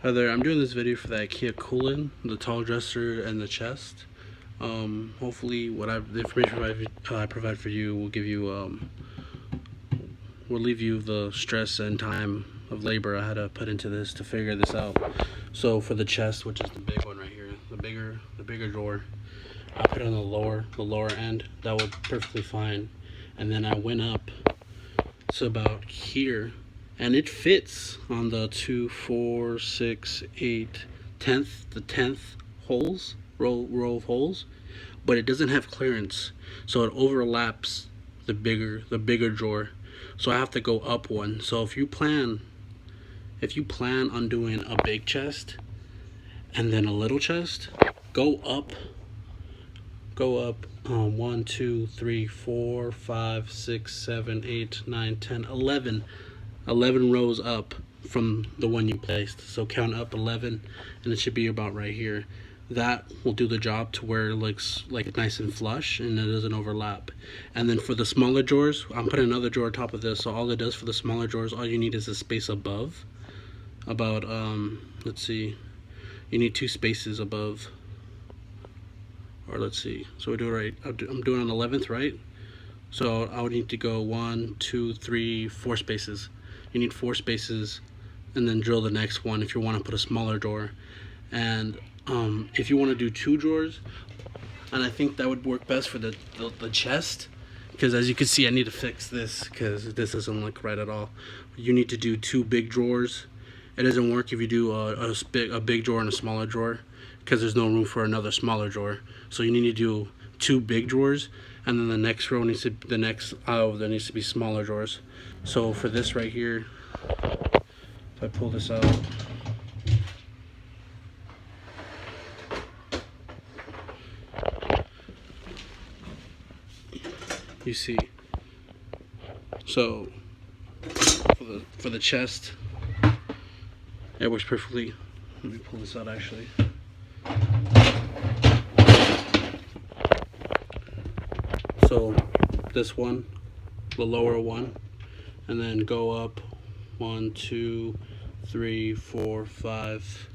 Hi there, I'm doing this video for the IKEA cooling, the tall dresser, and the chest. Hopefully, the information I provide for you will give you will leave you the stress and time of labor I had to put into this to figure this out. So for the chest, which is the big one right here, the bigger drawer, I put it on the lower end. That was perfectly fine, and then I went up to about here. And it fits on the 2, 4, 6, 8, 10th, the 10th holes, row of holes, but it doesn't have clearance, so it overlaps the bigger drawer. So I have to go up one. So if you plan on doing a big chest and then a little chest, go up 1, 2, 3, 4, 5, 6, 7, 8, 9, 10, 11 rows up from the one you placed. So count up 11 and it should be about right here. That will do the job to where it looks like nice and flush and it doesn't overlap. And then for the smaller drawers, I'm putting another drawer on top of this. So all it does for the smaller drawers, all you need is a space above. About let's see, you need 2 spaces above. Or let's see, so we do it right. I'm doing on 11th, right? So I would need to go 1, 2, 3, 4 spaces. You need 4 spaces, and then drill the next one if you want to put a smaller drawer. And if you want to do 2 drawers, and I think that would work best for the chest, because as you can see, I need to fix this because this doesn't look right at all. You need to do 2 big drawers. It doesn't work if you do a big drawer and a smaller drawer, because there's no room for another smaller drawer. So you need to do 2 big drawers, and then the next row needs to, the next aisle, there needs to be smaller drawers. So for this right here, if I pull this out, you see. So for the chest, it works perfectly. Let me pull this out actually. So this one, the lower one, and then go up 1, 2, 3, 4, 5,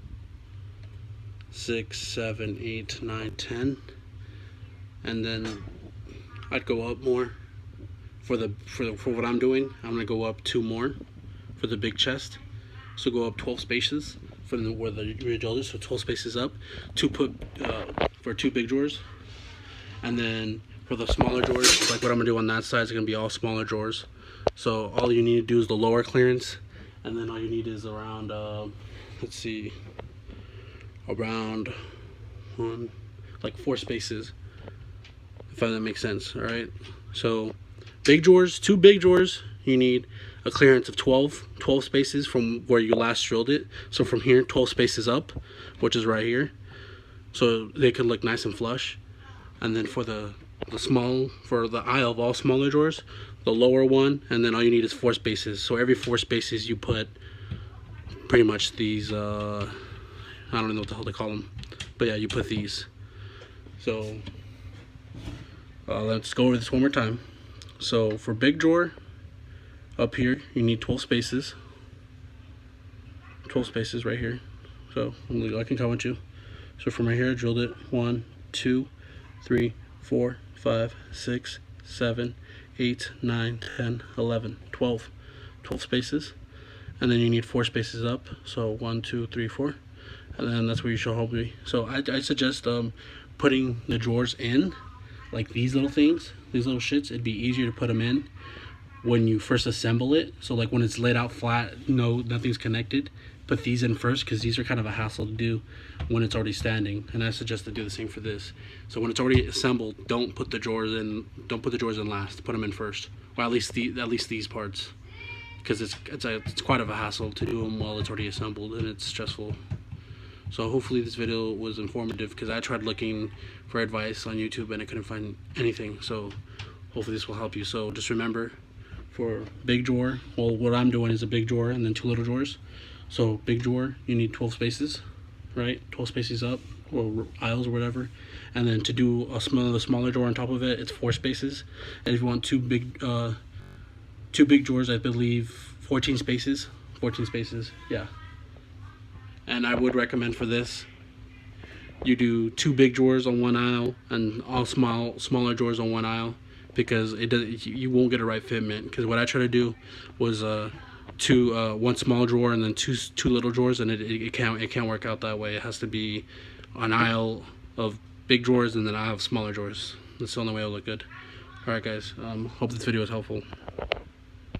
6, 7, 8, 9, 10, and then I'd go up more for what I'm doing. I'm gonna go up 2 more for the big chest. So go up 12 spaces for where the ridge is. So 12 spaces up, for 2 big drawers, and then for the smaller drawers, like what I'm gonna do on that side is gonna be all smaller drawers. So all you need to do is the lower clearance, and then all you need is around let's see, around like 4 spaces, if that makes sense. All right, so big drawers, 2 big drawers, you need a clearance of 12 spaces from where you last drilled it. So from here, 12 spaces up, which is right here, so they could look nice and flush. And then for the aisle of all smaller drawers, the lower one, and then all you need is 4 spaces. So every 4 spaces you put pretty much these I don't know what the hell they call them, but yeah, you put these. So let's go over this one more time. So for big drawer, up here you need 12 spaces. 12 spaces right here. So I can count you. So from right here I drilled it 1, 2, 3, 4, 5, 6, 7, 8, 9, 10, 11, 12 spaces, and then you need 4 spaces up. So 1, 2, 3, 4, and then that's where you should hopefully. So I suggest putting the drawers in like these little things, these little shits. It'd be easier to put them in when you first assemble it. So like when it's laid out flat, nothing's connected, put these in first, because these are kind of a hassle to do when it's already standing. And I suggest to do the same for this. So when it's already assembled, don't put the drawers in last, put them in first, or at least these parts, because it's quite of a hassle to do them while it's already assembled, and it's stressful. So hopefully this video was informative, because I tried looking for advice on YouTube and I couldn't find anything. So hopefully this will help you. So just remember, for big drawer, well, what I'm doing is a big drawer and then 2 little drawers. So big drawer, you need 12 spaces, right? 12 spaces up, or aisles or whatever. And then to do the smaller drawer on top of it, it's 4 spaces. And if you want 2 big drawers, I believe 14 spaces. 14 spaces, yeah. And I would recommend for this, you do 2 big drawers on one aisle and all smaller drawers on one aisle, because you won't get a right fitment. Because what I try to do was one small drawer and then two little drawers, and it can't work out that way. It has to be an aisle of big drawers and then an aisle of smaller drawers. That's the only way it'll look good. Alright guys, hope this video was helpful.